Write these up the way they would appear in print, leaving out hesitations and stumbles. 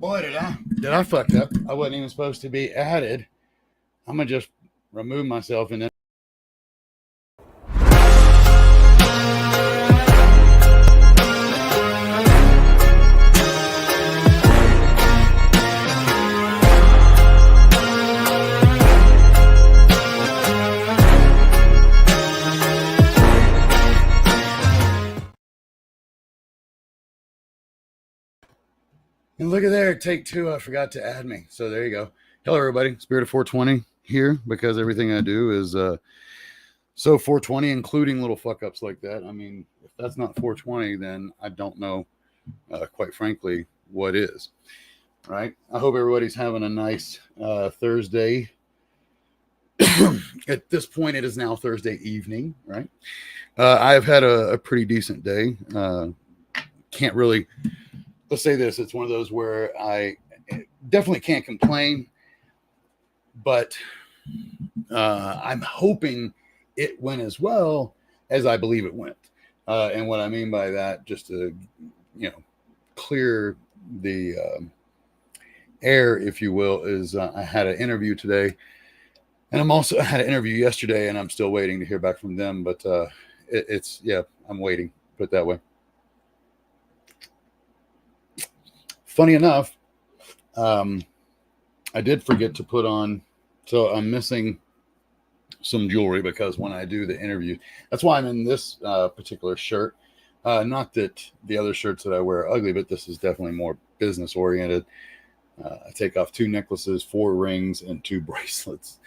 Boy, did I fuck up. I wasn't even supposed to be added. I'm gonna just remove myself and then. And look at there, take two. I forgot to add me. So there you go. Hello, everybody. Spirit of 420 here because everything I do is so 420, including little fuck ups like that. I mean, if that's not 420, then I don't know, quite frankly, what is. Right? I hope everybody's having a nice Thursday. At this point, it is now Thursday evening, right? I've had a pretty decent day. Can't really. Let's say this, it's one of those where I definitely can't complain, but I'm hoping it went as well as I believe it went. And what I mean by that, just to, clear the air, if you will, is I had an interview today, and I had an interview yesterday, and I'm still waiting to hear back from them, but I'm waiting, put it that way. Funny enough, I did forget to put on, so I'm missing some jewelry because when I do the interview, that's why I'm in this particular shirt. Not that the other shirts that I wear are ugly, but this is definitely more business oriented. I take off 2 necklaces, 4 rings, and 2 bracelets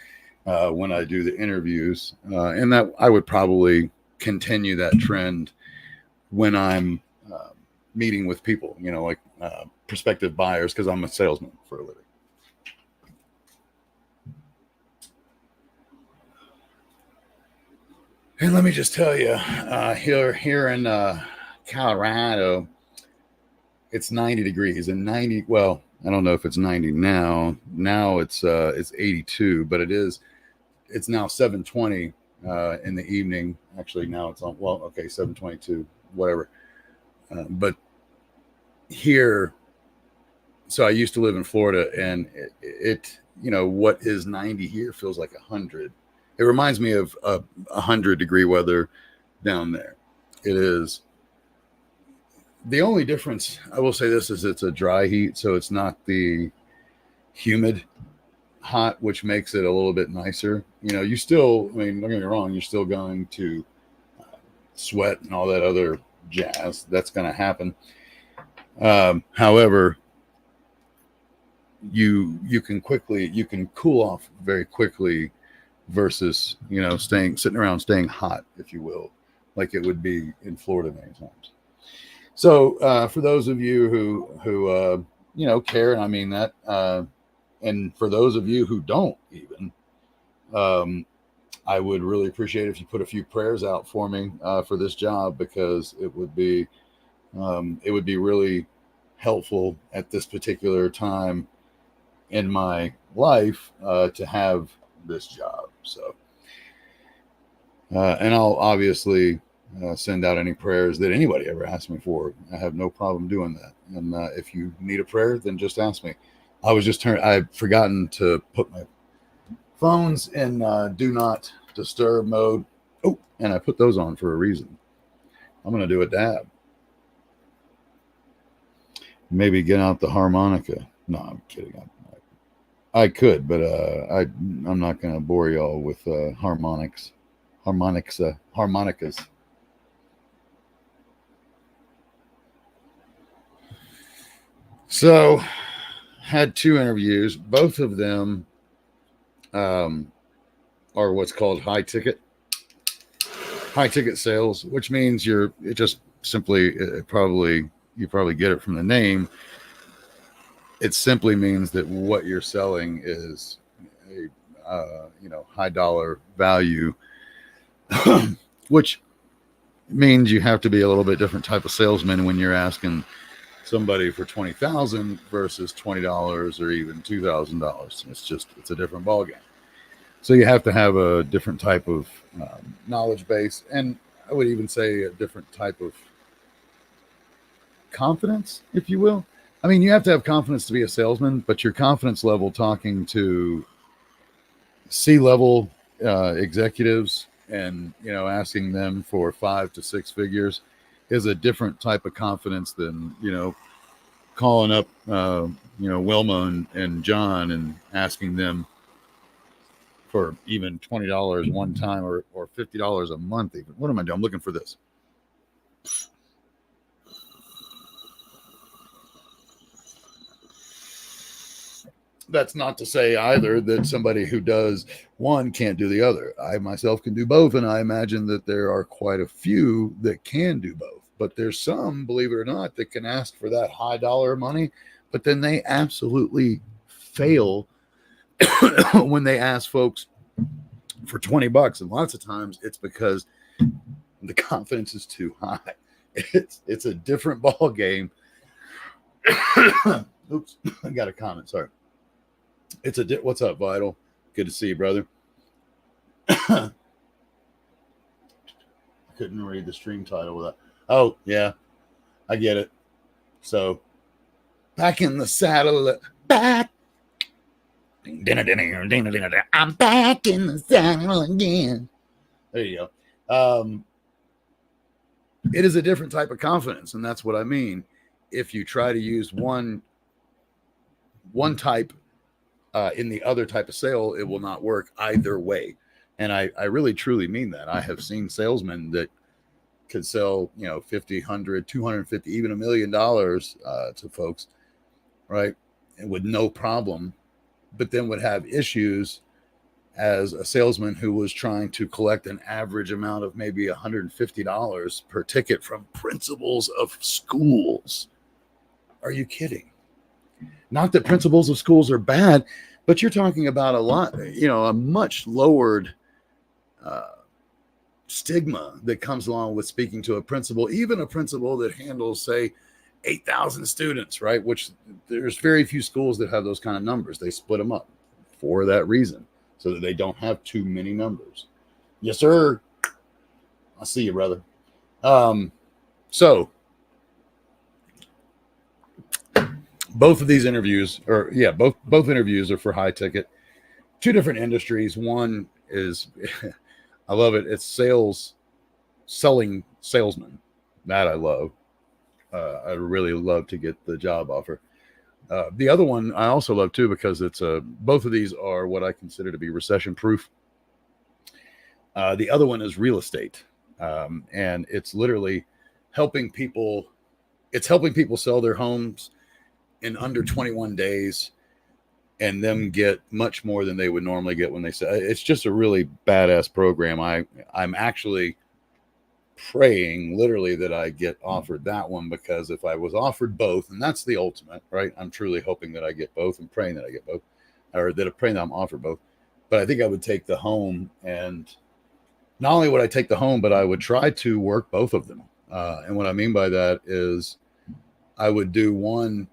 when I do the interviews. And that I would probably continue that trend when I'm meeting with people, like prospective buyers, because I'm a salesman for a living. And let me just tell you, here in Colorado, it's 90 degrees and 90. Well, I don't know if it's 90 now. Now it's 82, but it's now 7:20 in the evening. Actually, now it's on. Well, okay, 7:22, whatever. But here, so I used to live in Florida, and it what is 90 here feels like 100. It reminds me of 100-degree weather down there. It is. The only difference, I will say this, is it's a dry heat, so it's not the humid hot, which makes it a little bit nicer. You still, I mean, don't get me wrong, you're still going to sweat and all that other jazz. That's going to happen. However, you can cool off very quickly versus sitting around staying hot, if you will, like it would be in Florida many times. So for those of you who care, and I mean that, and for those of you who don't even, I would really appreciate if you put a few prayers out for me for this job, because it would be really helpful at this particular time in my life to have this job. So, and I'll obviously send out any prayers that anybody ever asks me for. I have no problem doing that. And if you need a prayer, then just ask me. I've forgotten to put my phones in do not disturb mode. Oh, and I put those on for a reason. I'm going to do a dab. Maybe get out the harmonica. No, I'm kidding. I could, but I'm not going to bore y'all with harmonicas. So, had 2 interviews. Both of them are what's called high ticket sales, which means you probably get it from the name. It simply means that what you're selling is a high dollar value, which means you have to be a little bit different type of salesman when you're asking somebody for $20,000 versus $20 or even $2,000. It's a different ballgame. So you have to have a different type of knowledge base, and I would even say a different type of confidence, if you will. I mean, you have to have confidence to be a salesman, but your confidence level talking to C-level executives and, asking them for 5 to 6 figures is a different type of confidence than, calling up, Wilma and John and asking them for even $20 one time or $50 a month. Even. What am I doing? I'm looking for this. That's not to say either that somebody who does one can't do the other. I myself can do both, and I imagine that there are quite a few that can do both. But there's some, believe it or not, that can ask for that high dollar money, but then they absolutely fail when they ask folks for $20. And lots of times it's because the confidence is too high. It's a different ball game. Oops, I got a comment. Sorry. What's up, Vital? Good to see you, brother. I couldn't read the stream title without. Oh, yeah, I get it. So, back in the saddle, back. I'm back in the saddle again. There you go. It is a different type of confidence, and that's what I mean. If you try to use one type in the other type of sale, it will not work either way. And I really truly mean that. I have seen salesmen that could sell, 50, 100, 250, even $1 million to folks, right? And with no problem, but then would have issues as a salesman who was trying to collect an average amount of maybe $150 per ticket from principals of schools. Are you kidding? Not that principals of schools are bad, but you're talking about a much lowered stigma that comes along with speaking to a principal, even a principal that handles, say, 8,000 students, right? Which there's very few schools that have those kind of numbers. They split them up for that reason, so that they don't have too many numbers. Yes, sir. I see you, brother. So both of these interviews both interviews are for high ticket, two different industries. One is, I love it. It's selling salesmen. That I love. I really love to get the job offer. The other one I also love too, because it's both of these are what I consider to be recession proof. The other one is real estate. And it's literally helping people. It's helping people sell their homes in under 21 days and them get much more than they would normally get when they sell. It's just a really badass program. I'm actually praying literally that I get offered that one, because if I was offered both, and that's the ultimate, right? I'm truly hoping that I get both and praying that I get both, or that I'm praying that I'm offered both. But I think I would take the home, and not only would I take the home, but I would try to work both of them. And what I mean by that is I would do one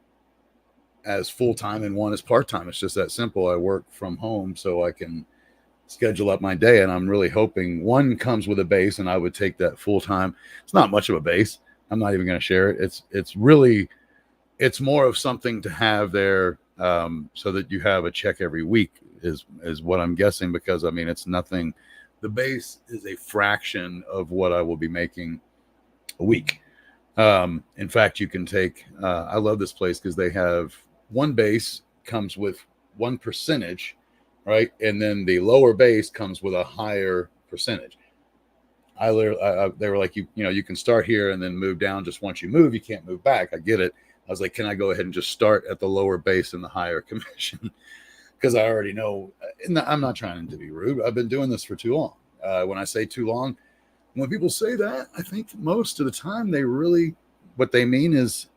as full-time and one as part-time. It's just that simple. I work from home so I can schedule up my day, and I'm really hoping one comes with a base, and I would take that full-time. It's not much of a base. I'm not even going to share it. It's more of something to have there, so that you have a check every week is what I'm guessing, because I mean, it's nothing. The base is a fraction of what I will be making a week. In fact, you can take, I love this place because they have one base comes with 1%, right? And then the lower base comes with a higher percentage. They were like, you can start here and then move down. Just once you move, you can't move back. I get it. I was like, can I go ahead and just start at the lower base and the higher commission? Because I already know, and I'm not trying to be rude. I've been doing this for too long. When I say too long, when people say that, I think most of the time what they mean is,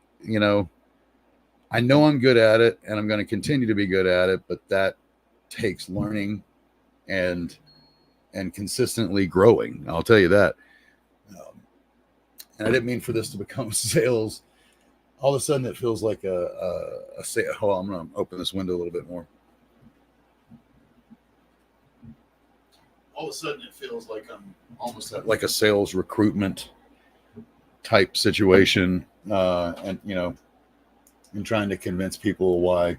I know I'm good at it and I'm going to continue to be good at it, but that takes learning and consistently growing. I'll tell you that. And I didn't mean for this to become sales. All of a sudden it feels like a sale. Hold on, I'm going to open this window a little bit more. All of a sudden it feels like I'm almost at like a sales recruitment type situation. And and trying to convince people why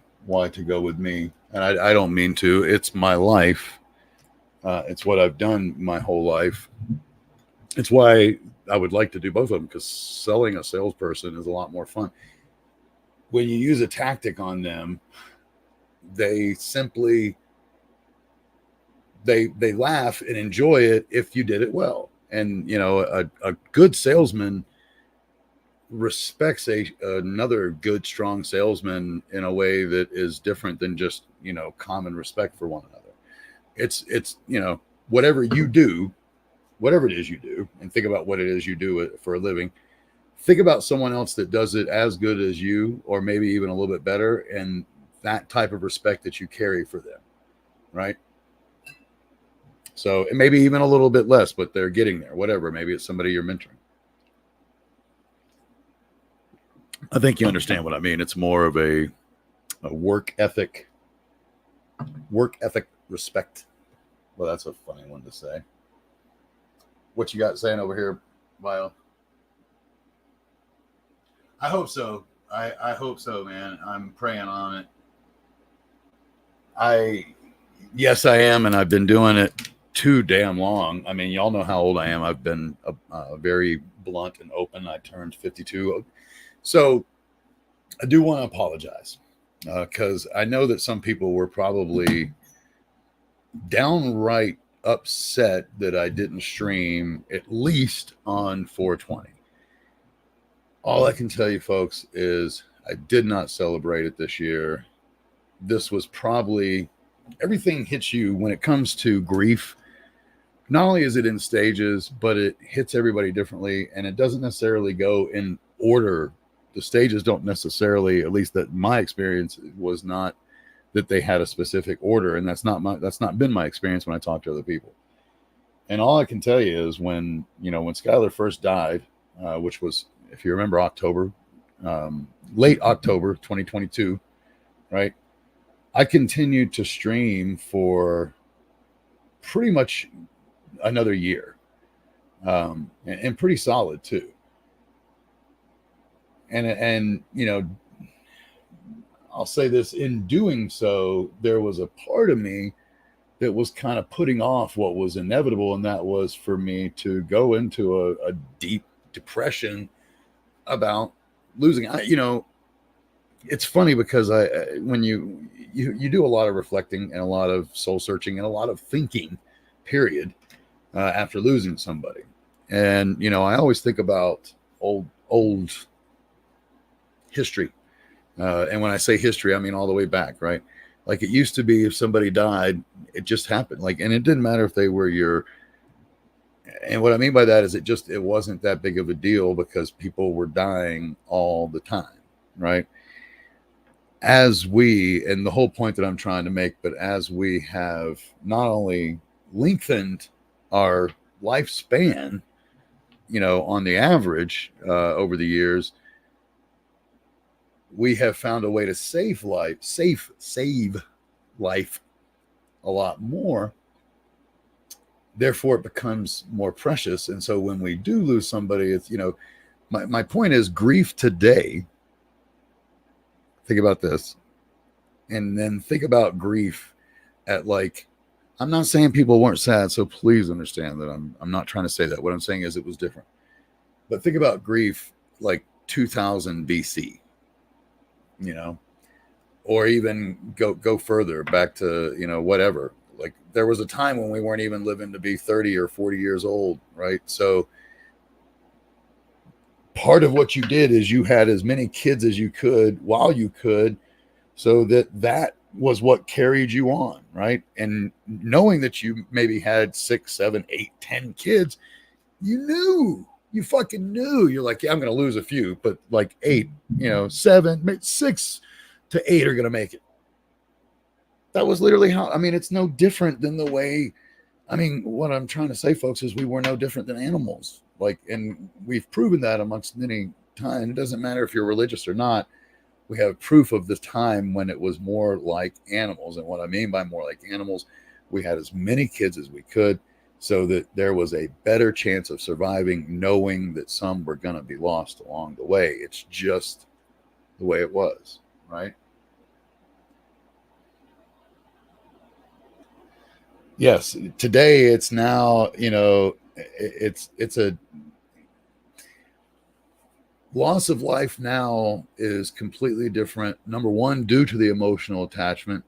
to go with me. And I don't mean to. It's my life. It's what I've done my whole life. It's why I would like to do both of them, because selling a salesperson is a lot more fun. When you use a tactic on them, they simply they laugh and enjoy it if you did it well. And a good salesman respects another good strong salesman in a way that is different than just common respect for one another. It's whatever you do, whatever it is you do, and think about what it is you do for a living. Think about someone else that does it as good as you, or maybe even a little bit better, and that type of respect that you carry for them, right? So it maybe even a little bit less, but they're getting there. Whatever, maybe it's somebody you're mentoring. I think you understand what I mean. It's more of a work ethic respect. Well, that's a funny one to say. What you got saying over here, Vio? I hope so. I hope so, man. I'm praying on it. Yes, I am, and I've been doing it too damn long. I mean, y'all know how old I am. I've been very blunt and open. I turned 52. So I do want to apologize because I know that some people were probably downright upset that I didn't stream at least on 420. All I can tell you, folks, is I did not celebrate it this year. This was probably, everything hits you when it comes to grief. Not only is it in stages, but it hits everybody differently, and it doesn't necessarily go in order. The stages don't necessarily, at least that my experience was not that they had a specific order, and that's not been my experience when I talk to other people. And all I can tell you is when Skylar first died, which was, if you remember, October, late October 2022, right? I continued to stream for pretty much another year, and pretty solid too. And I'll say this, in doing so, there was a part of me that was kind of putting off what was inevitable, and that was for me to go into a deep depression about losing. It's funny because when you do a lot of reflecting and a lot of soul searching and a lot of thinking, period, after losing somebody. And I always think about old history. And when I say history, I mean all the way back, right? Like, it used to be, if somebody died, it just happened. Like, and it didn't matter if they were and what I mean by that is it wasn't that big of a deal because people were dying all the time, right? And the whole point that I'm trying to make, but as we have not only lengthened our lifespan, on the average over the years, we have found a way to save life a lot more. Therefore, it becomes more precious. And so when we do lose somebody, it's, my point is, grief today. Think about this. And then think about grief at, like, I'm not saying people weren't sad, so please understand that I'm not trying to say that. What I'm saying is it was different. But think about grief like 2000 BC, or even go further back to, whatever. Like, there was a time when we weren't even living to be 30 or 40 years old, right? So part of what you did is you had as many kids as you could while you could, so that was what carried you on, right? And knowing that you maybe had 6, 7, 8, 10 kids, you fucking knew. You're like, yeah, I'm going to lose a few, but like 8, 7, 6 to 8 are going to make it. That was literally how, it's no different than the way, what I'm trying to say, folks, is we were no different than animals. Like, and we've proven that amongst many times. It doesn't matter if you're religious or not. We have proof of the time when it was more like animals. And what I mean by more like animals, we had as many kids as we could, so that there was a better chance of surviving, knowing that some were going to be lost along the way. It's just the way it was, right? Yes, today it's now, it's a loss of life now is completely different. Number one, due to the emotional attachment,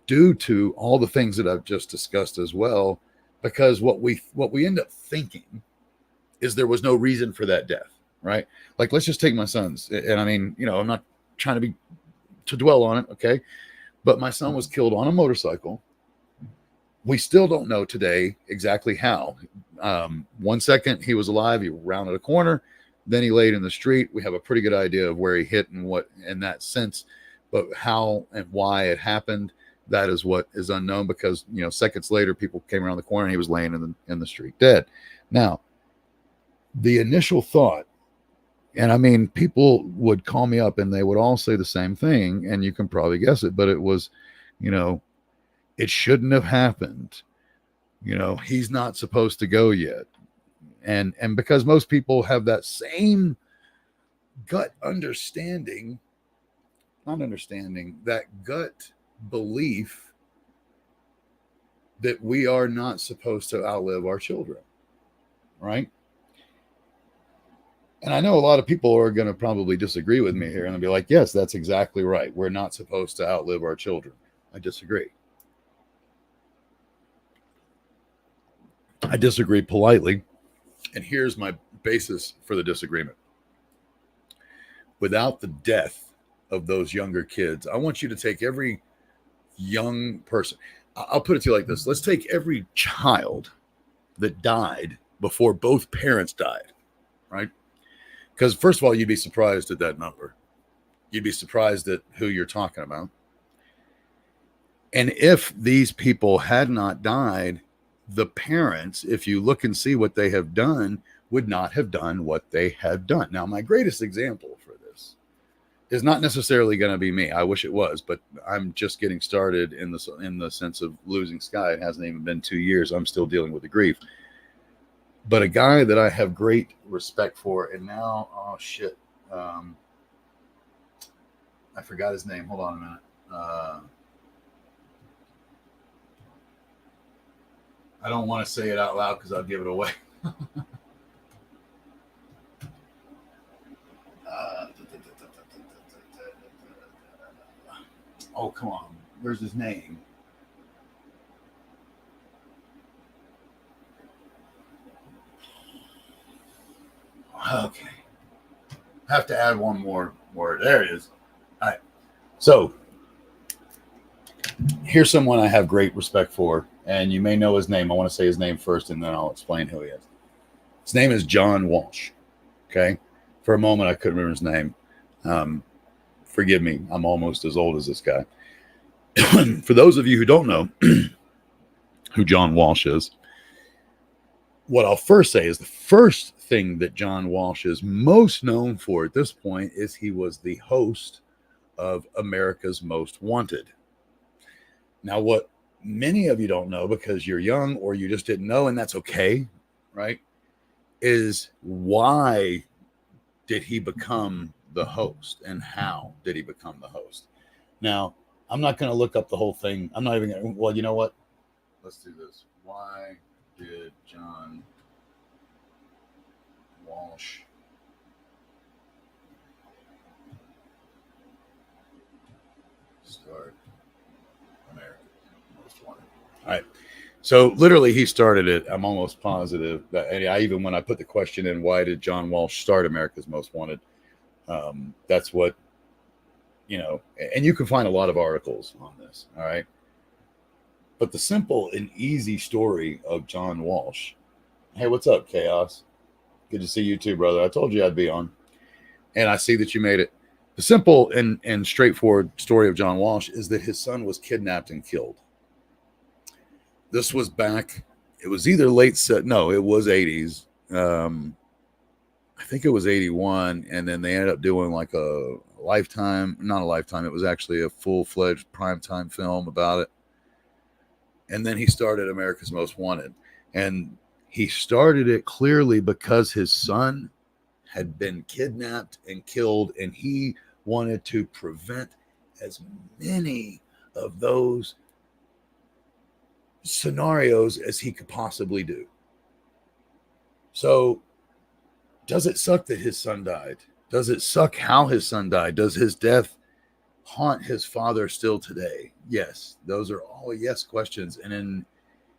due to all the things that I've just discussed as well, because what we end up thinking is there was no reason for that death, right? Like let's just take my son's, and I mean, I'm not trying to dwell on it, okay? But my son was killed on a motorcycle. We still don't know today exactly how. 1 second he was alive, he rounded a corner, then he laid in the street. We have a pretty good idea of where he hit and what in that sense, but how and why it happened, that is what is unknown, because seconds later people came around the corner and he was laying in the street dead. Now, the initial thought, and I mean, people would call me up and they would all say the same thing, and you can probably guess it, but it was, you know, it shouldn't have happened. He's not supposed to go yet. And because most people have that same gut understanding, not understanding, that gut belief that we are not supposed to outlive our children, right? And I know a lot of people are going to probably disagree with me here and they'll be like, yes, that's exactly right. We're not supposed to outlive our children. I disagree. I disagree politely. And here's my basis for the disagreement. Without the death of those younger kids, I want you to take every young person. I'll put it to you like this. Let's take every child that died before both parents died, right? Because first of all, you'd be surprised at that number. You'd be surprised at who you're talking about. And if these people had not died, the parents, if you look and see what they have done, would not have done what they have done. Now, my greatest example for this is not necessarily going to be me. I wish it was, but I'm just getting started in the sense of losing Sky. It hasn't even been 2 years. I'm still dealing with the grief. But a guy that I have great respect for, and now, oh shit, I forgot his name. Hold on a minute. I don't want to say it out loud because I'll give it away. Oh, come on. Where's his name? Okay. Have to add one more word. There it is. All right. So here's someone I have great respect for, and you may know his name. I want to say his name first, and then I'll explain who he is. His name is John Walsh. Okay. For a moment, I couldn't remember his name. Forgive me. I'm almost as old as this guy. For those of you who don't know who John Walsh is, what I'll first say is the first thing that John Walsh is most known for at this point is he was the host of America's Most Wanted. Now, what many of you don't know because you're young or you just didn't know, and that's okay, right, is why did he become the host and how did he become the host? Now, I'm not going to look up the whole thing. I'm not even going to, well, you know what? Let's do this. Why did John Walsh start America's Most Wanted? All right. So literally he started it. I'm almost positive that, and even when I put the question in, why did John Walsh start America's Most Wanted? That's what, and you can find a lot of articles on this. All right. But the simple and easy story of John Walsh. Hey, what's up, Chaos? Good to see you too, brother. I told you I'd be on. And I see that you made it. The simple and straightforward story of John Walsh is that his son was kidnapped and killed. This was back, it was either it was 80s. I think it was 81. And then they ended up doing like a Lifetime, not a Lifetime. It was actually a full-fledged primetime film about it. And then he started America's Most Wanted. And he started it clearly because his son had been kidnapped and killed, and he wanted to prevent as many of those scenarios as he could possibly do. So, does it suck that his son died? Does it suck how his son died? Does his death haunt his father still today? Yes, those are all yes questions. And in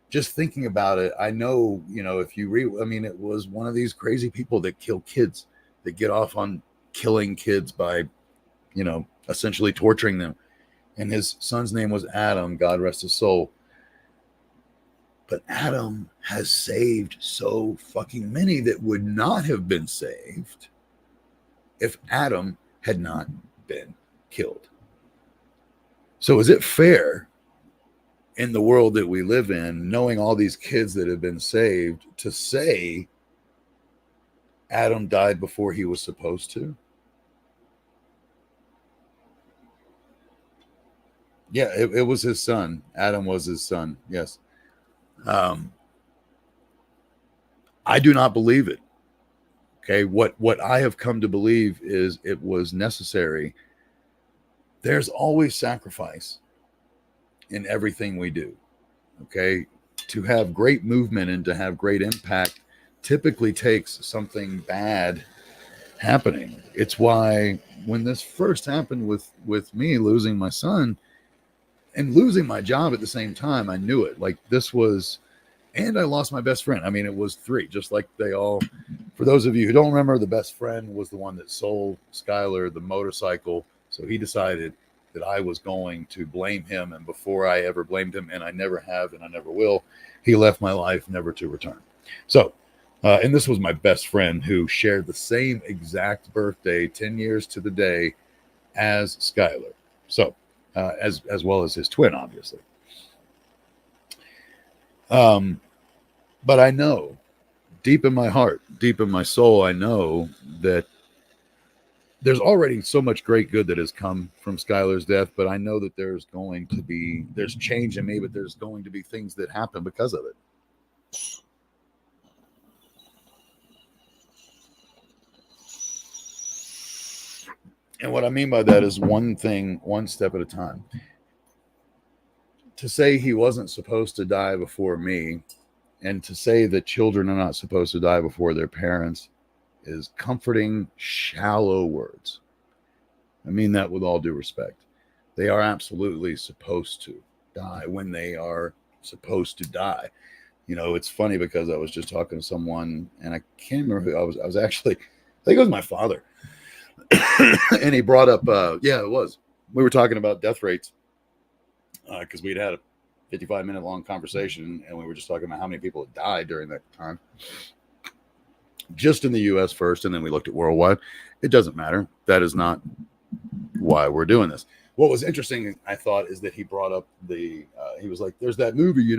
just thinking about it, I know, if you read, I mean, it was one of these crazy people that kill kids, that get off on killing kids by, essentially torturing them. And his son's name was Adam, God rest his soul. But Adam has saved so fucking many that would not have been saved if Adam had not been killed. So is it fair in the world that we live in, knowing all these kids that have been saved, to say Adam died before he was supposed to? Yeah, it was his son. Adam was his son. Yes. I do not believe it. Okay. What I have come to believe is it was necessary. There's always sacrifice in everything we do. Okay. To have great movement and to have great impact typically takes something bad happening. It's why when this first happened with me losing my son and losing my job at the same time, I knew it. Like this was, and I lost my best friend. I mean, it was three, just like they all, for those of you who don't remember, the best friend was the one that sold Skylar the motorcycle. So he decided that I was going to blame him. And before I ever blamed him, and I never have, and I never will, he left my life never to return. So, and this was my best friend who shared the same exact birthday, 10 years to the day, as Skylar. So, as well as his twin, obviously. But I know deep in my heart, deep in my soul, I know that there's already so much great good that has come from Skylar's death, but I know that there's change in me, but there's going to be things that happen because of it. And what I mean by that is one thing, one step at a time. To say he wasn't supposed to die before me, and to say that children are not supposed to die before their parents, is comforting, shallow words. I mean that with all due respect. They are absolutely supposed to die when they are supposed to die. It's funny because I was just talking to someone, and I can't remember who I was actually, I think it was my father. And he brought up, it was. We were talking about death rates because we'd had a 55-minute long conversation, and we were just talking about how many people had died during that time. Just in the U.S. first, and then we looked at worldwide. It doesn't matter. That is not why we're doing this. What was interesting, I thought, is that he brought up he was like, there's that movie,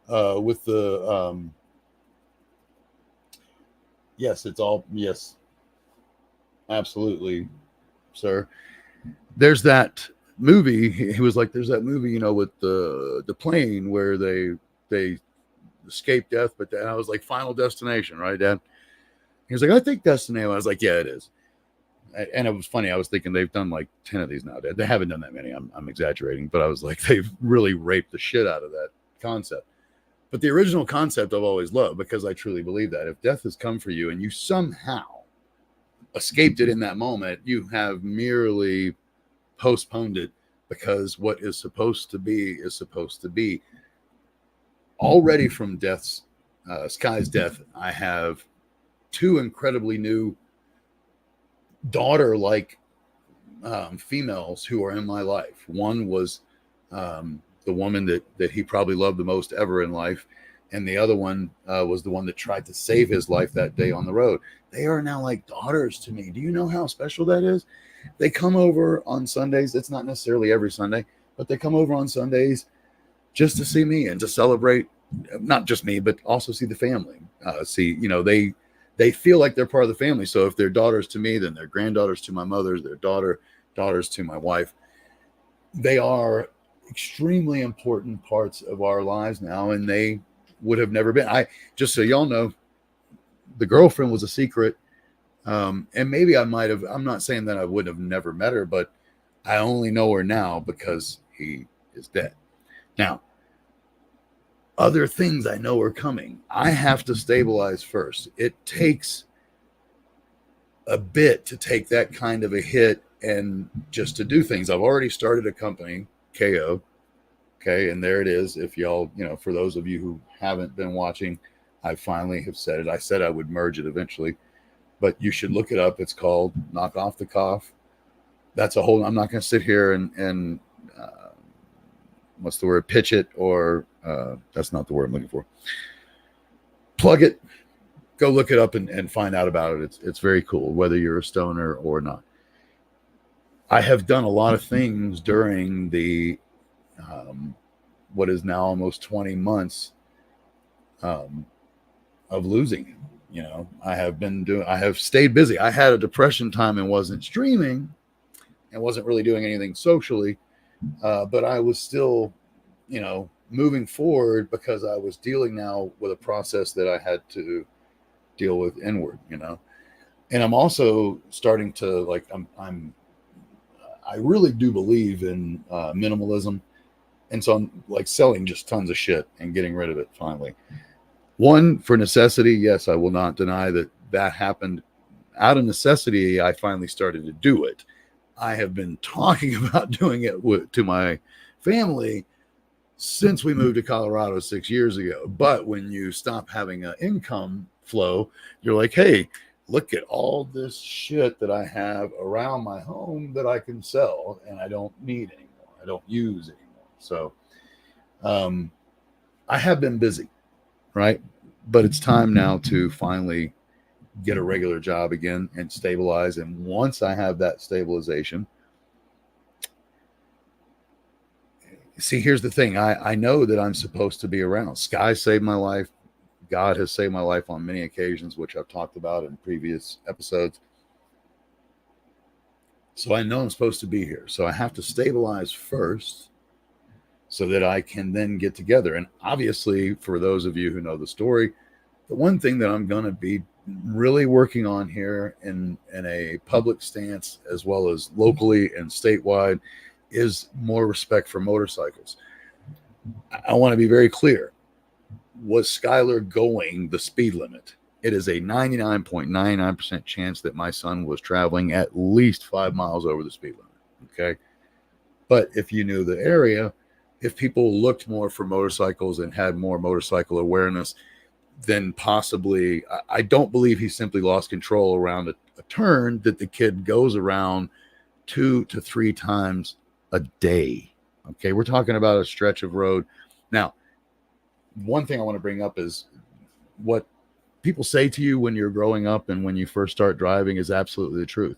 with the, yes, absolutely, sir. There's that movie. He was like, there's that movie, with the plane where they escape death, but then I was like, Final Destination, right, Dad? He was like, I think Destination. I was like, yeah, it is. And it was funny. I was thinking they've done like 10 of these now, Dad. They haven't done that many. I'm exaggerating, but I was like, they've really raped the shit out of that concept. But the original concept I've always loved, because I truly believe that if death has come for you and you somehow escaped it in that moment, you have merely postponed it, because what is supposed to be is supposed to be. Already from Sky's death, I have two incredibly new daughter-like females who are in my life. One was the woman that he probably loved the most ever in life, and the other one was the one that tried to save his life that day on the road. They are now like daughters to me. Do you know how special that is? They come over on Sundays. It's not necessarily every Sunday, but they come over on Sundays just to see me and to celebrate, not just me, but also see the family. They feel like they're part of the family. So if they're daughters to me, then they're granddaughters to my mothers, they're daughters to my wife. They are extremely important parts of our lives now, and they would have never been. Just so y'all know, the girlfriend was a secret. And maybe I might have, I'm not saying that I would have never met her, but I only know her now because he is dead. Now, other things I know are coming. I have to stabilize first. It takes a bit to take that kind of a hit and just to do things. I've already started a company, KO. Okay. And there it is. If y'all, for those of you who haven't been watching, I finally have said it. I said I would merge it eventually, but you should look it up. It's called Knock Off the Cough. That's a whole, I'm not going to sit here and what's the word? Pitch it, or that's not the word I'm looking for. Plug it, go look it up and find out about it. It's very cool, whether you're a stoner or not. I have done a lot of things during the what is now almost 20 months of losing him. I have stayed busy. I had a depression time and wasn't streaming and wasn't really doing anything socially, but I was still, moving forward because I was dealing now with a process that I had to deal with inward, and I'm also starting to like, I really do believe in minimalism. And so I'm like selling just tons of shit and getting rid of it finally. One, for necessity. Yes, I will not deny that happened out of necessity. I finally started to do it. I have been talking about doing it to my family since we moved to Colorado 6 years ago. But when you stop having an income flow, you're like, hey, look at all this shit that I have around my home that I can sell and I don't need anymore. I don't use anymore. So I have been busy, right? But it's time now to finally get a regular job again and stabilize. And once I have that stabilization, see, here's the thing. I know that I'm supposed to be around. Sky saved my life. God has saved my life on many occasions, which I've talked about in previous episodes. So I know I'm supposed to be here. So I have to stabilize first so that I can then get together. And obviously, for those of you who know the story, the one thing that I'm going to be really working on here in a public stance, as well as locally and statewide, is more respect for motorcycles. I want to be very clear. Was Skylar going the speed limit? It is a 99.99% chance that my son was traveling at least 5 miles over the speed limit. Okay. But if you knew the area, if people looked more for motorcycles and had more motorcycle awareness, then possibly, I don't believe he simply lost control around a turn that the kid goes around 2 to 3 times a day. Okay. We're talking about a stretch of road. Now, one thing I want to bring up is what people say to you when you're growing up and when you first start driving is absolutely the truth.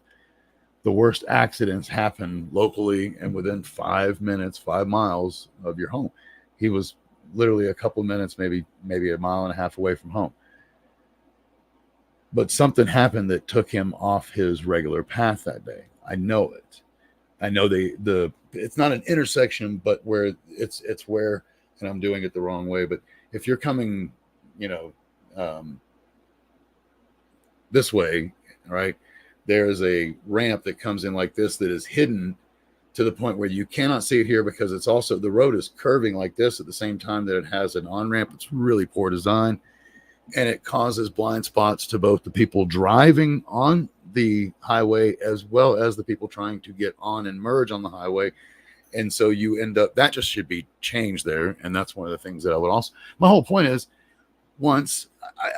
The worst accidents happen locally and within 5 minutes, 5 miles of your home. He was literally a couple of minutes, maybe a mile and a half away from home. But something happened that took him off his regular path that day. I know it. I know it's not an intersection, but where it's where, and I'm doing it the wrong way, but if you're coming, this way, right, there's a ramp that comes in like this that is hidden to the point where you cannot see it here because it's also, the road is curving like this at the same time that it has an on-ramp. It's really poor design, and it causes blind spots to both the people driving on the highway as well as the people trying to get on and merge on the highway. And so you end up, that just should be changed there. And that's one of the things that I would also, my whole point is, once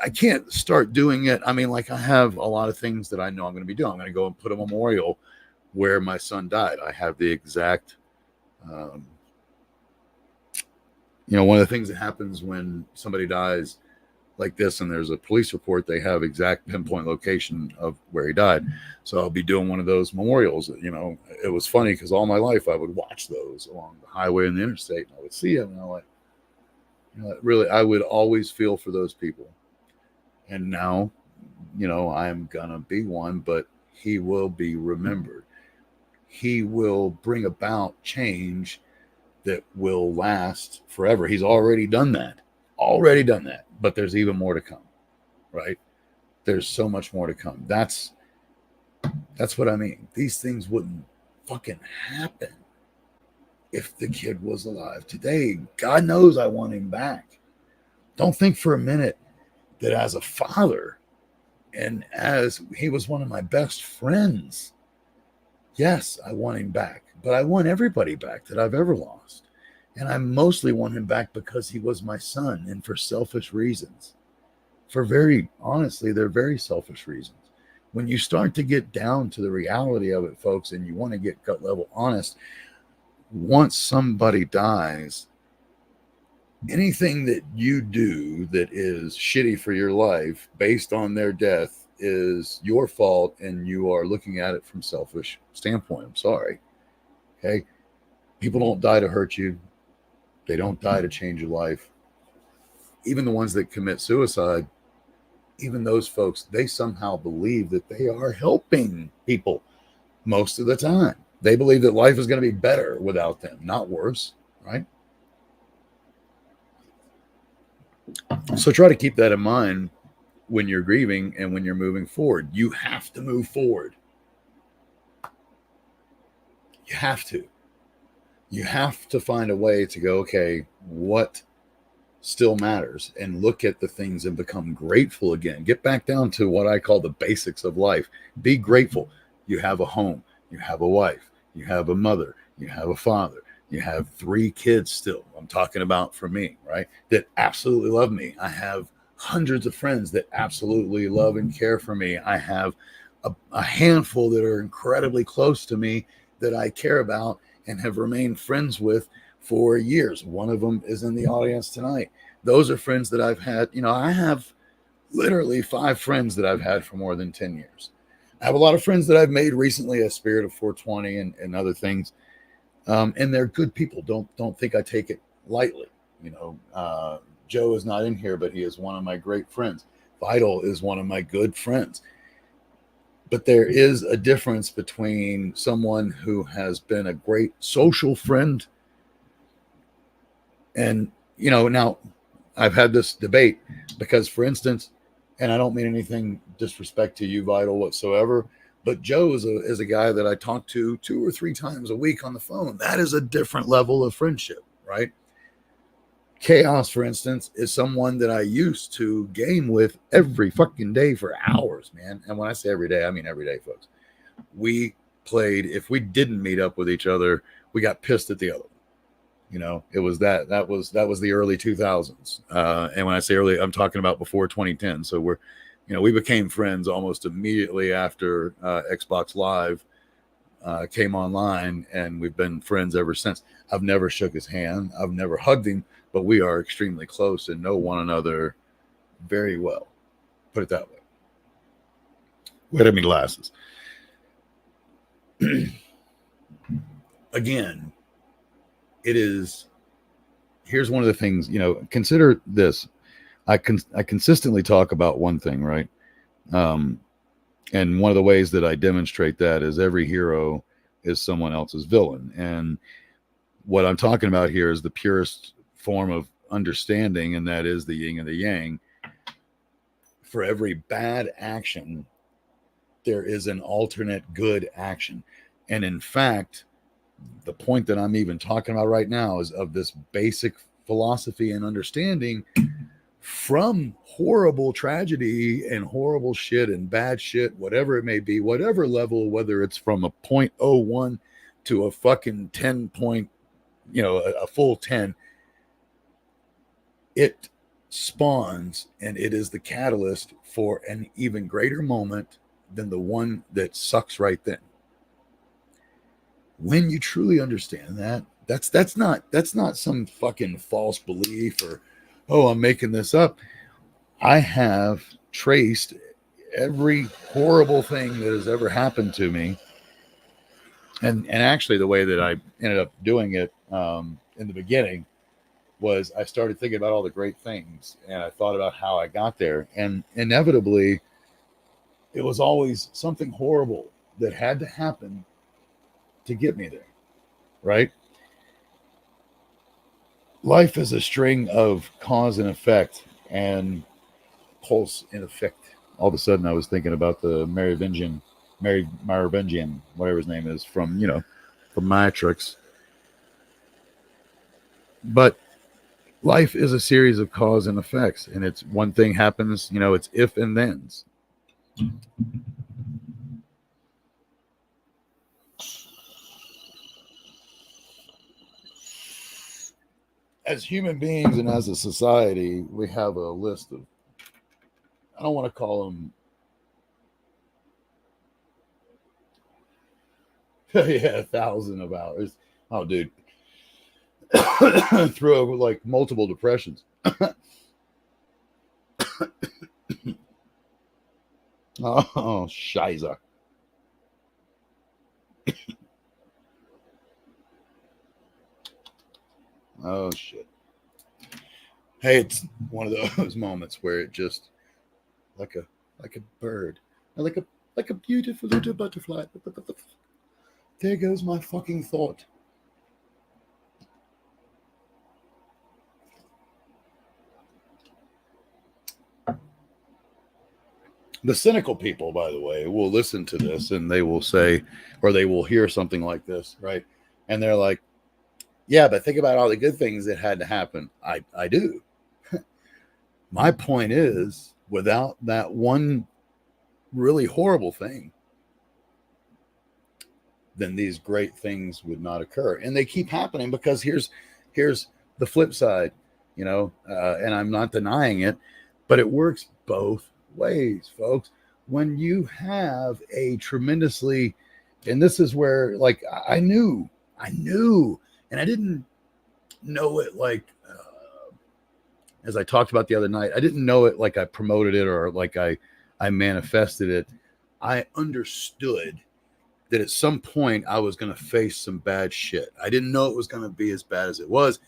I can't start doing it. I mean, like, I have a lot of things that I know I'm going to be doing. I'm going to go and put a memorial where my son died. I have the exact, one of the things that happens when somebody dies like this and there's a police report, they have exact pinpoint location of where he died. So I'll be doing one of those memorials. It was funny because all my life I would watch those along the highway and the interstate, and I would see him, and I'm like, really, I would always feel for those people. And now, I'm gonna be one, but he will be remembered. He will bring about change that will last forever. He's already done that. But there's even more to come, right? There's so much more to come. That's That's what I mean. These things wouldn't fucking happen if the kid was alive today. God knows I want him back. Don't think for a minute that as a father and as he was one of my best friends, yes, I want him back, but I want everybody back that I've ever lost. And I mostly want him back because he was my son and for selfish reasons. For very honestly, they're very selfish reasons. When you start to get down to the reality of it, folks, and you want to get gut level honest, once somebody dies, anything that you do that is shitty for your life based on their death is your fault, and you are looking at it from selfish standpoint. I'm sorry. Okay. People don't die to hurt you. They don't die to change your life. Even the ones that commit suicide, even those folks, they somehow believe that they are helping people most of the time. They believe that life is going to be better without them, not worse, right? So try to keep that in mind when you're grieving and when you're moving forward. You have to move forward. You have to. You have to find a way to go, okay, what still matters, and look at the things and become grateful again. Get back down to what I call the basics of life. Be grateful. You have a home, you have a wife, you have a mother, you have a father, you have 3 kids still. I'm talking about for me, right? That absolutely love me. I have hundreds of friends that absolutely love and care for me. I have a handful that are incredibly close to me that I care about and have remained friends with for years. One of them is in the audience tonight. Those are friends that I've had. I have literally 5 friends that I've had for more than 10 years. I have a lot of friends that I've made recently, a Spirit of 420 and other things. And they're good people. Don't think I take it lightly. Joe is not in here, but he is one of my great friends. Vital is one of my good friends. But there is a difference between someone who has been a great social friend and, now I've had this debate because, for instance, and I don't mean anything disrespect to you, Vital, whatsoever, but Joe is a guy that I talk to 2 or 3 times a week on the phone. That is a different level of friendship, right? Chaos, for instance, is someone that I used to game with every fucking day for hours, man. And when I say every day, I mean every day, folks. We played, if we didn't meet up with each other, we got pissed at the other one. It was that was the early 2000s. And when I say early, I'm talking about before 2010. So we became friends almost immediately after Xbox Live came online, and we've been friends ever since. I've never shook his hand. I've never hugged him, but we are extremely close and know one another very well. Put it that way. Wait, I mean glasses. Again, here's one of the things, consider this. I consistently talk about one thing, right? And one of the ways that I demonstrate that is every hero is someone else's villain. And what I'm talking about here is the purest form of understanding, and that is the yin and the yang. For every bad action, there is an alternate good action. And in fact, the point that I'm even talking about right now is of this basic philosophy and understanding from horrible tragedy and horrible shit and bad shit, whatever it may be, whatever level, whether it's from a 0.01 to a fucking 10 point, a full 10, it spawns, and it is the catalyst for an even greater moment than the one that sucks right then. When you truly understand that's not some fucking false belief or, oh, I'm making this up. I have traced every horrible thing that has ever happened to me. And actually the way that I ended up doing it in the beginning was I started thinking about all the great things, and I thought about how I got there. And inevitably, it was always something horrible that had to happen to get me there, right? Life is a string of cause and effect and pulse and effect. All of a sudden, I was thinking about the Merovingian Mary Merovingian, whatever his name is, from from Matrix. But life is a series of cause and effects, and it's one thing happens, it's if and thens. As human beings and as a society, we have a list of, I don't want to call them, yeah, 1,000 of hours. Oh, dude, through like multiple depressions. Oh, shiza. Oh shit. Hey, it's one of those moments where it just like a bird, like a beautiful little butterfly. There goes my fucking thought. The cynical people, by the way, will listen to this and they will say, or they will hear something like this, right? And they're like, yeah, but think about all the good things that had to happen. I do. My point is, without that one really horrible thing, then these great things would not occur. And they keep happening because here's the flip side, and I'm not denying it, but it works both ways, folks. When you have a tremendously, and this is where, like, I knew, and I didn't know it like, as I talked about the other night, I didn't know it like I promoted it or like I manifested it. I understood that at some point I was going to face some bad shit. I didn't know it was going to be as bad as it was,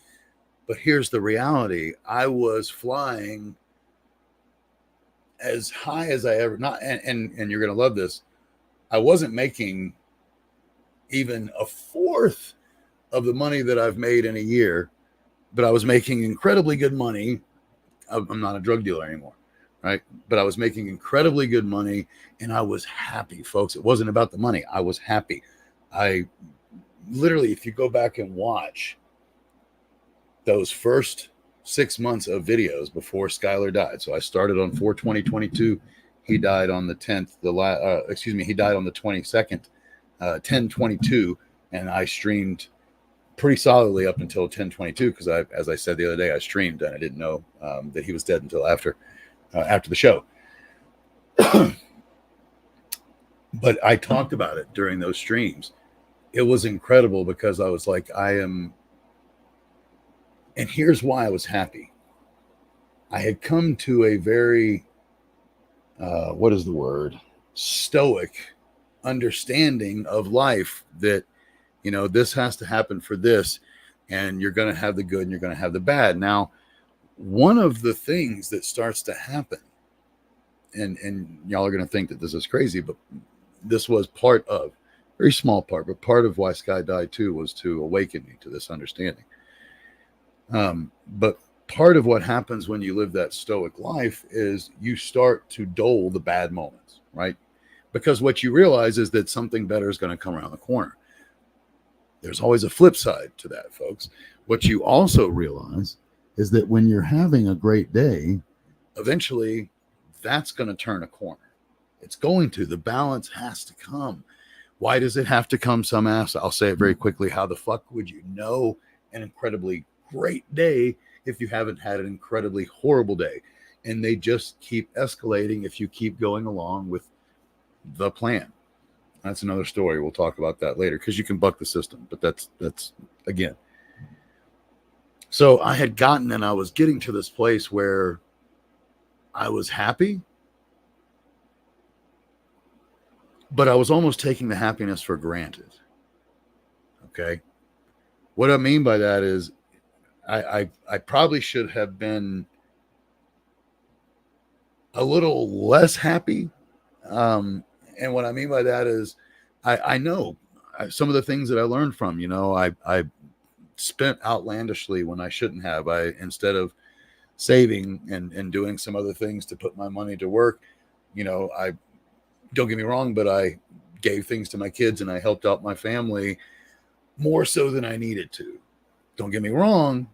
but here's the reality. I was flying as high as I ever not and you're going to love this. I wasn't making even a fourth of the money that I've made in a year, but I was making incredibly good money. I'm not a drug dealer anymore, right? But I was making incredibly good money and I was happy, folks. It wasn't about the money. I was happy. I literally, if you go back and watch those first 6 months of videos before Skylar died. So I started on 4/20/22. He died on the 10th, he died on the 22nd, 10/22. And I streamed pretty solidly up until 10/22 because as I said the other day, I streamed and I didn't know that he was dead until after the show. But I talked about it during those streams. It was incredible because I was like, and here's why I was happy. I had come to a very, what is the word? Stoic understanding of life that, this has to happen for this, and you're going to have the good and you're going to have the bad. Now, one of the things that starts to happen, and y'all are going to think that this is crazy, but this was part of, very small part, but part of why Sky died too was to awaken me to this understanding. But part of what happens when you live that stoic life is you start to dole the bad moments, right? Because what you realize is that something better is going to come around the corner. There's always a flip side to that, folks. What you also realize is that when you're having a great day, eventually that's going to turn a corner. It's going to. The balance has to come. Why does it have to come? Some ask. I'll say it very quickly. How the fuck would you know an incredibly great day if you haven't had an incredibly horrible day? And they just keep escalating if you keep going along with the plan. That's another story. We'll talk about that later because you can buck the system. But that's again. So I had gotten and I was getting to this place where I was happy, but I was almost taking the happiness for granted. Okay. What I mean by that is I probably should have been a little less happy. And what I mean by that is I know some of the things that I learned from, I spent outlandishly when I shouldn't have. Instead of saving and doing some other things to put my money to work, I don't get me wrong, but I gave things to my kids and I helped out my family more so than I needed to. Don't get me wrong,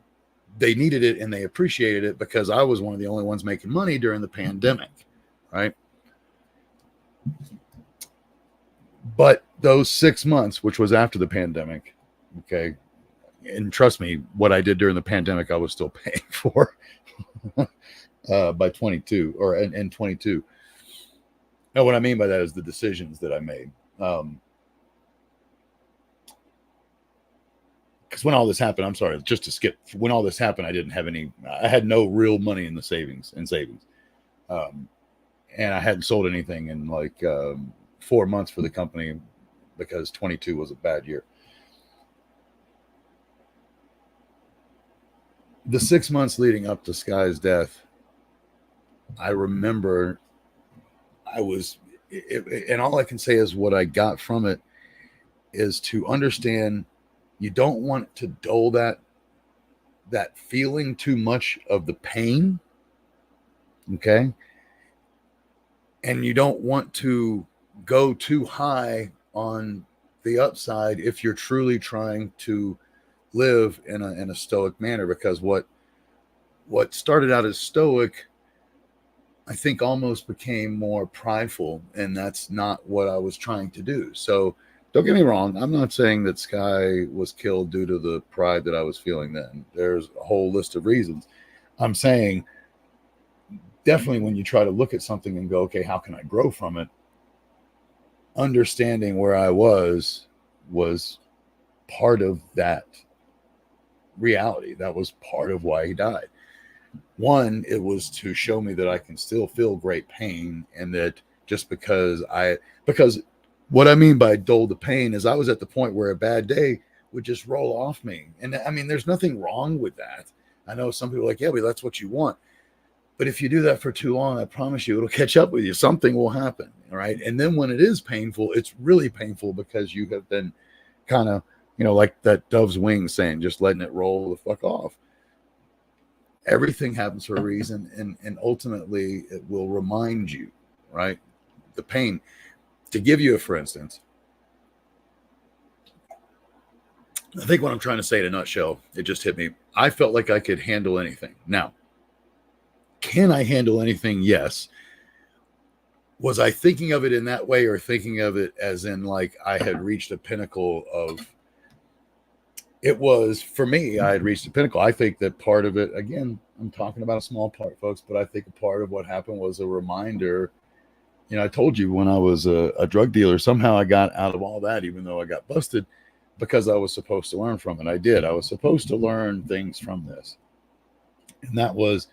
they needed it and they appreciated it because I was one of the only ones making money during the pandemic, right? But those 6 months, which was after the pandemic, okay, and trust me, what I did during the pandemic, I was still paying for by 22 or in 22. Now, what I mean by that is the decisions that I made. Because when all this happened, I'm sorry, just to skip. When all this happened, I had no real money in the savings. And I hadn't sold anything in like 4 months for the company because 22 was a bad year. The 6 months leading up to Sky's death, I remember and all I can say is what I got from it is to understand you don't want to dull that feeling too much of the pain, okay? And you don't want to go too high on the upside if you're truly trying to live in a stoic manner, because what started out as stoic, I think, almost became more prideful, and that's not what I was trying to do. So don't get me wrong, I'm not saying that Sky was killed due to the pride that I was feeling then. There's a whole list of reasons. I'm saying definitely when you try to look at something and go, okay, how can I grow from it? Understanding where I was part of that reality. That was part of why he died. One, it was to show me that I can still feel great pain, and that just because what I mean by dull the pain is I was at the point where a bad day would just roll off me. And I mean, there's nothing wrong with that. I know some people are like, yeah, but that's what you want. But if you do that for too long, I promise you, it'll catch up with you. Something will happen. All right. And then when it is painful, it's really painful because you have been kind of, like that dove's wings saying, just letting it roll the fuck off. Everything happens for a reason. And ultimately it will remind you, right? The pain. To give you for instance, I think what I'm trying to say in a nutshell, it just hit me. I felt like I could handle anything. Now, can I handle anything? Yes. Was I thinking of it in that way, or thinking of it as in like I had reached a pinnacle of it? Was, for me, I had reached a pinnacle. I think that part of it, again, I'm talking about a small part, folks, but I think a part of what happened was a reminder. I told you when I was a drug dealer, somehow I got out of all that, even though I got busted, because I was supposed to learn from it. I did. I was supposed to learn things from this. And that was,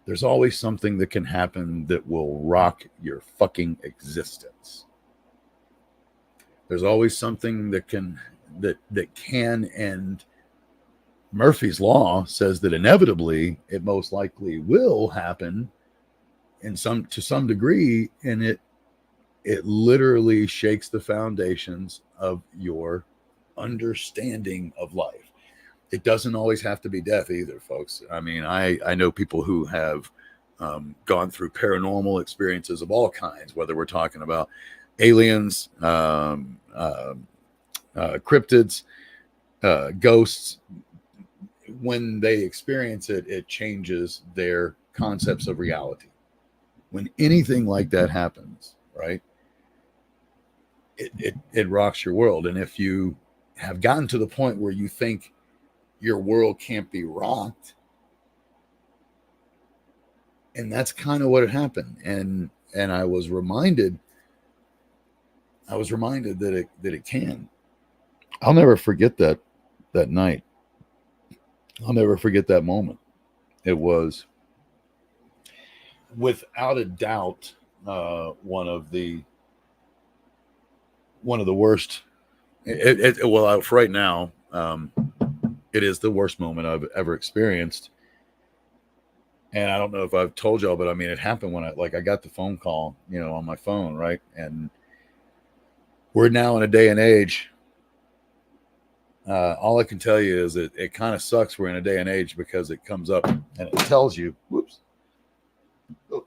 there's always something that can happen that will rock your fucking existence. There's always something that can, and Murphy's Law says that inevitably it most likely will happen to some degree, and it literally shakes the foundations of your understanding of life. It doesn't always have to be death either, folks. I mean, I know people who have gone through paranormal experiences of all kinds, whether we're talking about aliens, cryptids, ghosts. When they experience it, it changes their concepts of reality. When anything like that happens, right, it rocks your world. And if you have gotten to the point where you think your world can't be rocked, and that's kind of what had happened. And I was reminded that it can. I'll never forget that night. I'll never forget that moment. It was, without a doubt, one of the worst. Well, for right now, it is the worst moment I've ever experienced. And I don't know if I've told y'all, but I mean, it happened when I got the phone call, on my phone, right? And we're now in a day and age. All I can tell you is that it kind of sucks we're in a day and age, because it comes up and it tells you, whoops, oh,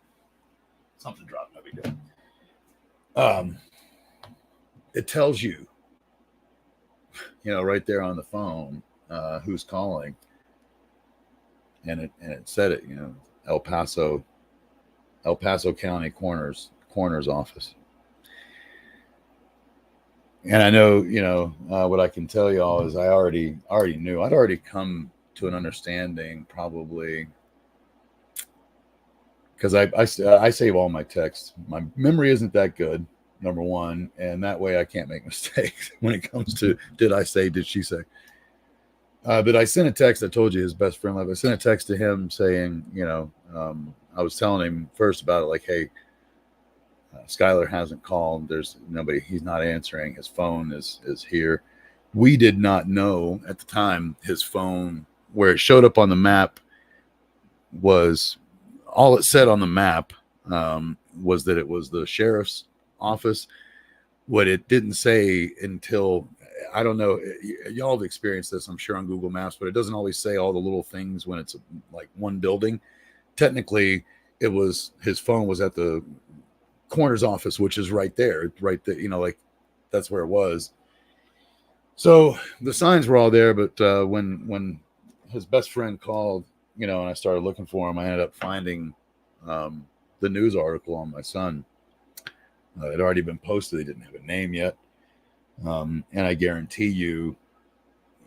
something dropped. No big deal. it tells you, right there on the phone, who's calling, and it said it, El Paso, El Paso County coroner's office. And I know, what I can tell y'all is I already knew. I'd already come to an understanding, probably, because I save all my texts. My memory isn't that good, number one, and that way I can't make mistakes when it comes to did I say, did she say. But I sent a text. I told you his best friend left. I sent a text to him saying, I was telling him first about it, like, hey, Skylar hasn't called. There's nobody. He's not answering. His phone is here. We did not know at the time his phone, where it showed up on the map, was all it said on the map, was that it was the sheriff's office. What it didn't say until, I don't know, y'all have experienced this, I'm sure, on Google Maps, but it doesn't always say all the little things when it's like one building. Technically, his phone was at the coroner's office, which is right there, like that's where it was. So the signs were all there, but when his best friend called, and I started looking for him, I ended up finding the news article on my son. It had already been posted. They didn't have a name yet. And I guarantee you,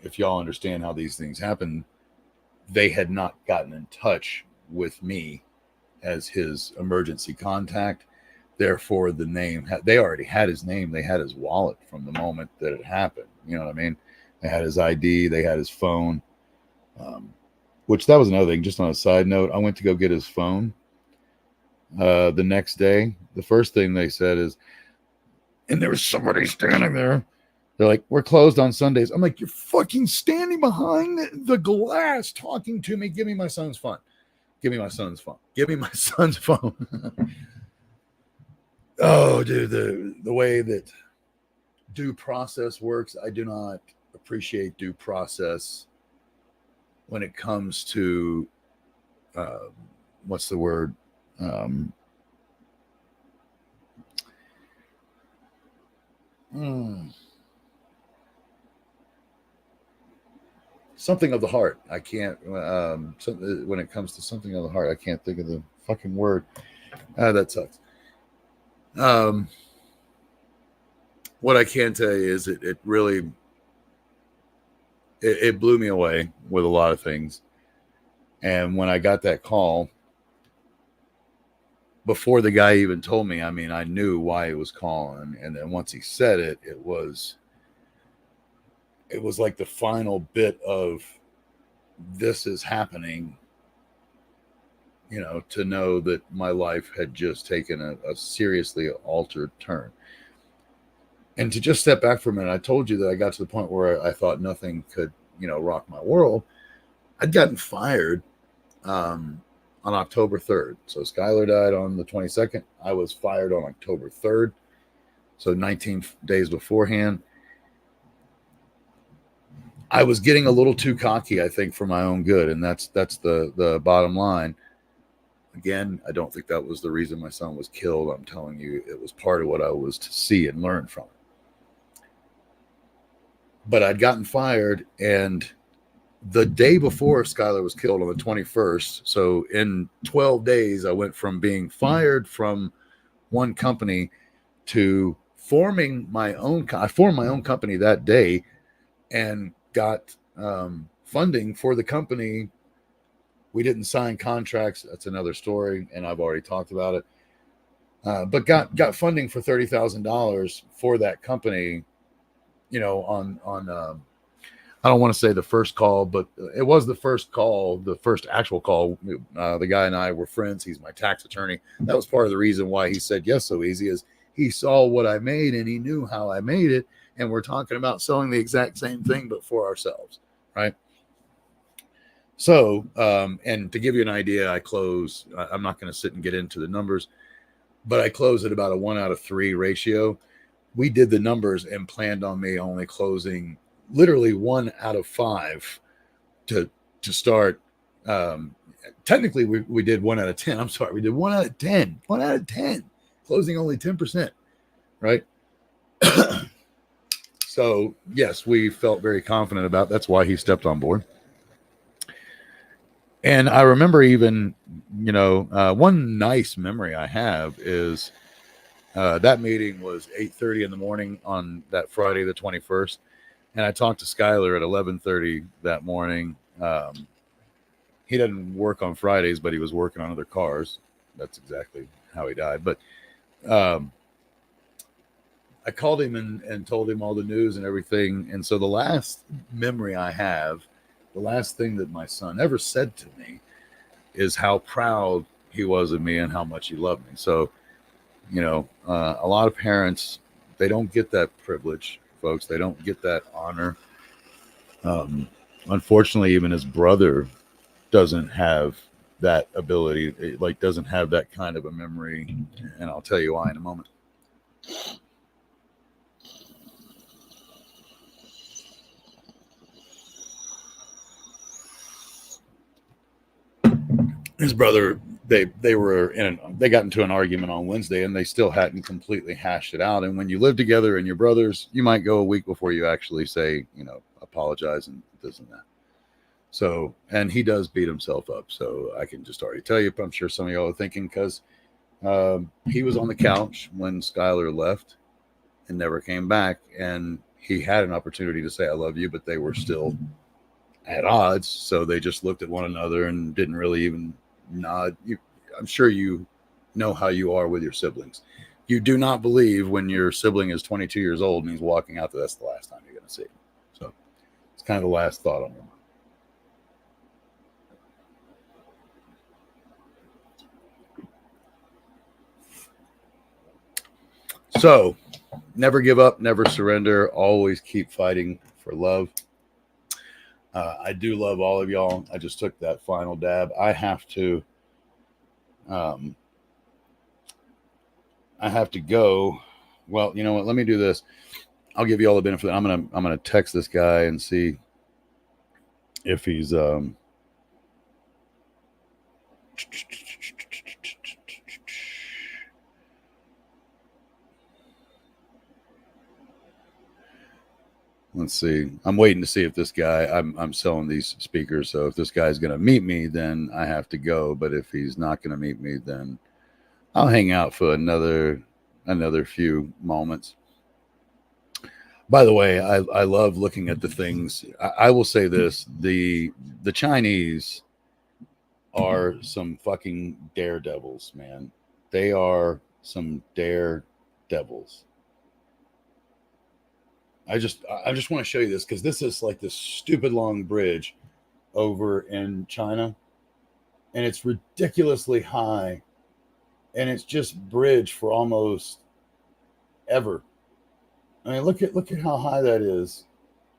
if y'all understand how these things happen, they had not gotten in touch with me as his emergency contact. Therefore, the name, they already had his name. They had his wallet from the moment that it happened. You know what I mean? They had his ID. They had his phone, which that was another thing. Just on a side note, I went to go get his phone the next day. The first thing they said is, and there was somebody standing there. They're like, we're closed on Sundays. I'm like, you're fucking standing behind the glass talking to me. Give me my son's phone. Give me my son's phone. Give me my son's phone. Oh, dude, the way that due process works, I do not appreciate due process when it comes to, what's the word? Something of the heart. I can't, when it comes to something of the heart, I can't think of the fucking word. That sucks. What I can tell you is it really, it blew me away with a lot of things. And when I got that call, before the guy even told me, I mean, I knew why he was calling. And then once he said it, it was like the final bit of this is happening, to know that my life had just taken a seriously altered turn. And to just step back for a minute, I told you that I got to the point where I thought nothing could, rock my world. I'd gotten fired on October 3rd. So Skylar died on the 22nd. I was fired on October 3rd. So 19 days beforehand. I was getting a little too cocky, I think, for my own good. And that's the bottom line. Again, I don't think that was the reason my son was killed. I'm telling you, it was part of what I was to see and learn from it. But I'd gotten fired, and the day before Skylar was killed on the 21st, so in 12 days, I went from being fired from one company to forming my own. I formed my own company that day and got funding for the company. We didn't sign contracts. That's another story, and I've already talked about it. But got funding for $30,000 for that company. On I don't want to say the first call, but it was the first call, the first actual call. The guy and I were friends. He's my tax attorney. That was part of the reason why he said yes so easy, is he saw what I made and he knew how I made it. And we're talking about selling the exact same thing, but for ourselves, right? So, and to give you an idea, I close, I'm not going to sit and get into the numbers, but I close at about a 1 out of 3 ratio. We did the numbers and planned on me only closing literally 1 out of 5 to start. Technically we did 1 out of 10. I'm sorry. We did 1 out of 10, 1 out of 10, closing only 10%. Right. So yes, we felt very confident about. That's why he stepped on board. And I remember even, one nice memory I have is that meeting was 8:30 in the morning on that Friday, the 21st, and I talked to Skylar at 11:30 that morning. He doesn't work on Fridays, but he was working on other cars. That's exactly how he died. But um, I called him and told him all the news and everything. And so the last memory I have, the last thing that my son ever said to me is how proud he was of me and how much he loved me. So, a lot of parents, they don't get that privilege, folks. They don't get that honor. Um, Unfortunately, even his brother doesn't have that ability, like doesn't have that kind of a memory. And I'll tell you why in a moment. His brother, they got into an argument on Wednesday, and they still hadn't completely hashed it out. And when you live together and you're brothers, you might go a week before you actually say, apologize and this and that. So, and he does beat himself up. So I can just already tell you, I'm sure some of y'all are thinking, because he was on the couch when Skylar left and never came back, and he had an opportunity to say I love you, but they were still at odds. So they just looked at one another and didn't really even nod. I'm sure you know how you are with your siblings. You do not believe when your sibling is 22 years old and he's walking out that's the last time you're going to see him. So it's kind of the last thought on your mind. So never give up, never surrender, always keep fighting for love. I do love all of y'all. I just took that final dab. I have to go. Well, you know what? Let me do this. I'll give you all the benefit. I'm gonna text this guy and see if he's let's see. I'm waiting to see if this guy. I'm selling these speakers, so if this guy's gonna meet me, then I have to go. But if he's not gonna meet me, then I'll hang out for another few moments. By the way, I love looking at the things. I will say this: the Chinese are some fucking daredevils, man. They are some daredevils. I just want to show you this because this is like this stupid long bridge over in China, and it's ridiculously high, and it's just bridge for almost ever. I mean, look at how high that is.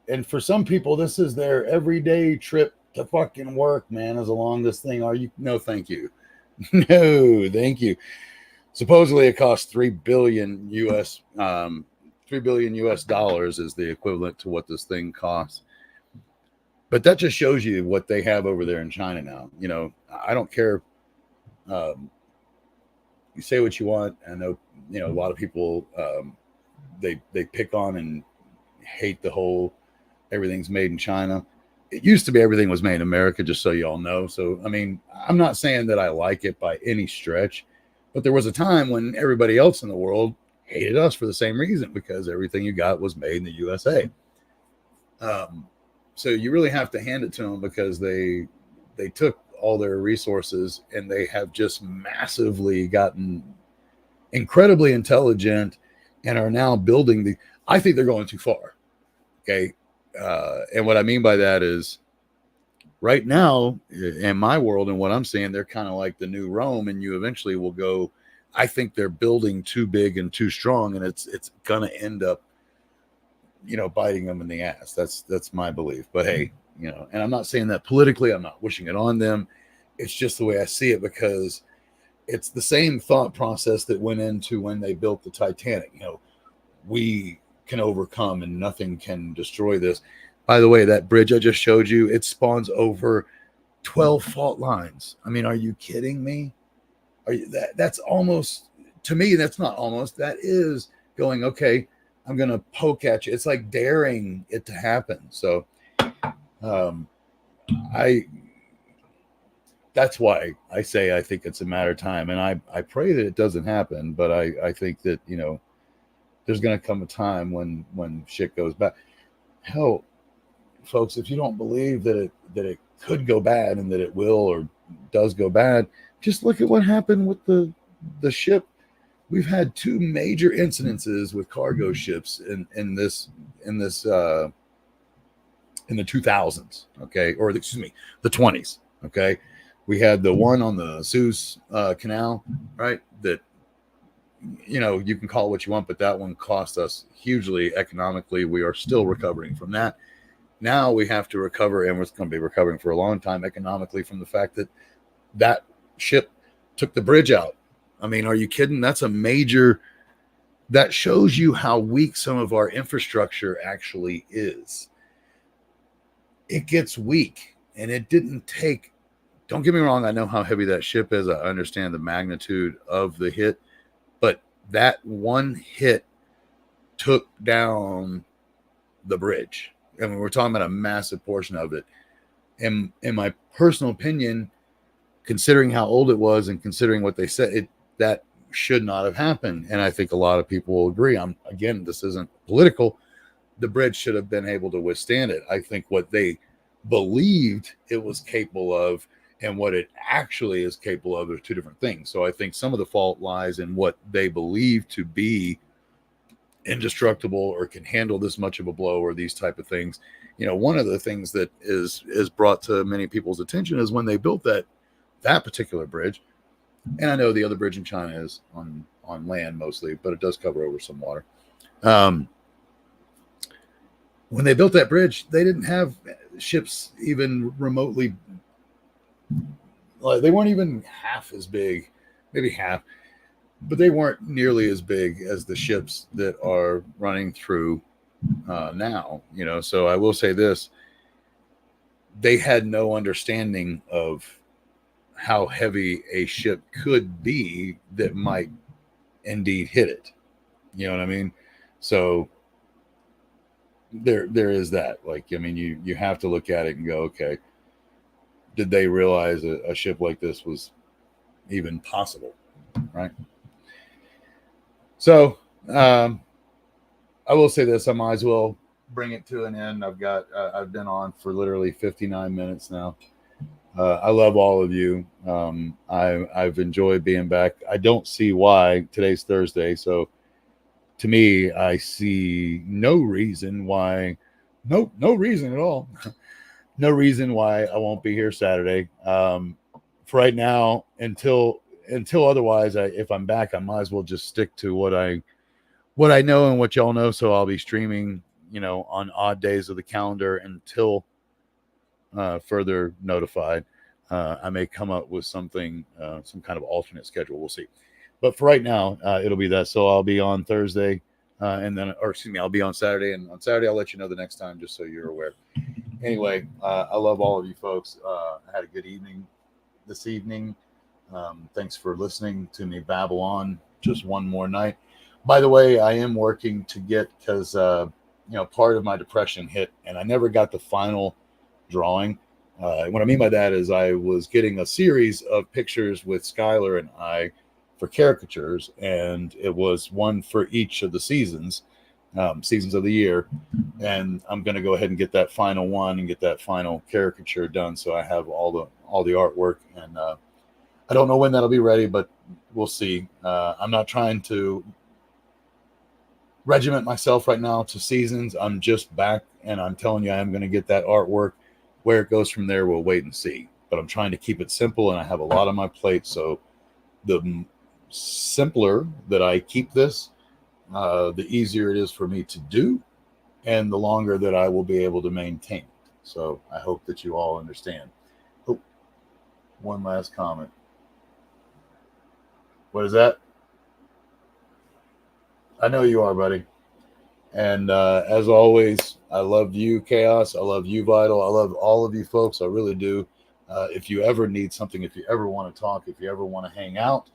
And for some people, this is their everyday trip to fucking work, man, is along this thing. Are you? No, thank you. No, thank you. Supposedly, it costs 3 billion US dollars is the equivalent to what this thing costs. But that just shows you what they have over there in China now. I don't care. You say what you want. I know, a lot of people they pick on and hate the whole everything's made in China. It used to be everything was made in America, just so you all know. So, I mean, I'm not saying that I like it by any stretch, but there was a time when everybody else in the world hated us for the same reason, because everything you got was made in the USA. So you really have to hand it to them, because they took all their resources and they have just massively gotten incredibly intelligent and are now building I think they're going too far. Okay. And what I mean by that is, right now in my world and what I'm seeing, they're kind of like the new Rome, and you eventually will go. I think they're building too big and too strong, and it's gonna end up, biting them in the ass. That's my belief. But hey, and I'm not saying that politically. I'm not wishing it on them. It's just the way I see it, because it's the same thought process that went into when they built the Titanic. We can overcome and nothing can destroy this. By the way, that bridge I just showed you, it spawns over 12 fault lines. I mean, are you kidding me? That's almost, to me, that's not almost, that is going, okay, I'm going to poke at you. It's like daring it to happen. So um, I that's why I say I think it's a matter of time, and I pray that it doesn't happen. But I think that there's going to come a time when shit goes bad. Hell, folks, if you don't believe that it could go bad and that it will or does go bad, just look at what happened with the ship. We've had two major incidences with cargo ships in the 2000s, okay, or excuse me, the 20s, okay. We had the one on the Suez Canal, right? That you can call it what you want, but that one cost us hugely economically. We are still recovering from that. Now we have to recover, and we're going to be recovering for a long time economically from the fact that that ship took the bridge out. I mean, are you kidding? That's a major. That shows you how weak some of our infrastructure actually is. It gets weak, and it didn't take. Don't get me wrong. I know how heavy that ship is. I understand the magnitude of the hit, but that one hit took down the bridge. I mean, we're talking about a massive portion of it. And in my personal opinion, considering how old it was and considering what they said, that should not have happened. And I think a lot of people will agree. Again, this isn't political. The bridge should have been able to withstand it. I think what they believed it was capable of and what it actually is capable of are two different things. So I think some of the fault lies in what they believe to be indestructible or can handle this much of a blow or these type of things. One of the things that is brought to many people's attention is when they built that particular bridge. And I know the other bridge in China is on land mostly, but it does cover over some water. When they built that bridge, they didn't have ships even remotely. They weren't even half as big, maybe half, but they weren't nearly as big as the ships that are running through now. So I will say this: they had no understanding of how heavy a ship could be that might indeed hit it. You know what I mean? So there is that. You have to look at it and go, okay, did they realize a ship like this was even possible, right? So I will say this: I might as well bring it to an end. I've been on for literally 59 minutes now. I love all of you. I've enjoyed being back. I don't see why. Today's Thursday, so to me, I see no reason why. No reason at all. No reason why I won't be here Saturday. For right now, until otherwise, if I'm back, I might as well just stick to what I know and what y'all know. So I'll be streaming, on odd days of the calendar until further notified. I may come up with something, some kind of alternate schedule. We'll see. But for right now, it'll be that. So I'll be on Thursday, I'll be on Saturday, and on Saturday I'll let you know the next time, just so you're aware. Anyway, I love all of you folks. I had a good evening this evening. Thanks for listening to me babble on just one more night. By the way, I am working to get, because part of my depression hit, and I never got the final drawing. What I mean by that is I was getting a series of pictures with Skylar and I for caricatures, and it was one for each of the seasons of the year. And I'm going to go ahead and get that final one and get that final caricature done, so I have all the artwork. And I don't know when that'll be ready, but we'll see. I'm not trying to regiment myself right now to seasons. I'm just back, and I'm telling you, I am going to get that artwork. Where it goes from there, we'll wait and see. But I'm trying to keep it simple, and I have a lot on my plate. So the simpler that I keep this, the easier it is for me to do, and the longer that I will be able to maintain it. So I hope that you all understand. Oh, one last comment. What is that? I know you are, buddy. And as always, I love you, Chaos. I love you, Vital. I love all of you folks. I really do. If you ever need something, if you ever want to talk, if you ever want to hang out,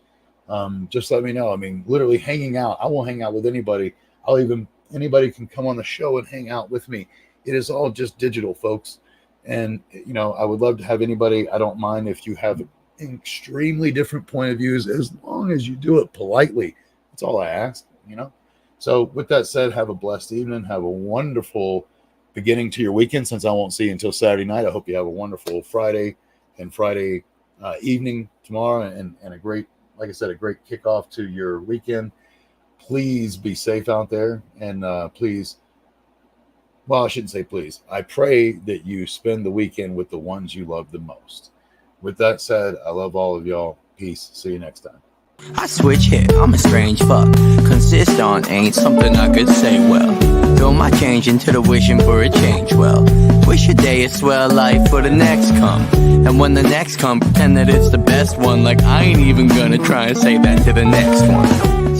just let me know. I mean, literally hanging out. I won't hang out with anybody. I'll even anybody can come on the show and hang out with me. It is all just digital, folks. And, you know, I would love to have anybody. I don't mind if you have extremely different point of views, as long as you do it politely. That's all I ask, you know. So with that said, have a blessed evening. Have a wonderful beginning to your weekend, since I won't see you until Saturday night. I hope you have a wonderful Friday and Friday evening tomorrow, and a great, like I said, a great kickoff to your weekend. Please be safe out there, and please, well, I shouldn't say please. I pray that you spend the weekend with the ones you love the most. With that said, I love all of y'all. Peace. See you next time. I switch here, I'm a strange fuck. Consist on ain't something I could say well. Throw my change into the wishing for a change well. Wish a day a swell life for the next come. And when the next come, pretend that it's the best one. Like I ain't even gonna try and say that to the next one.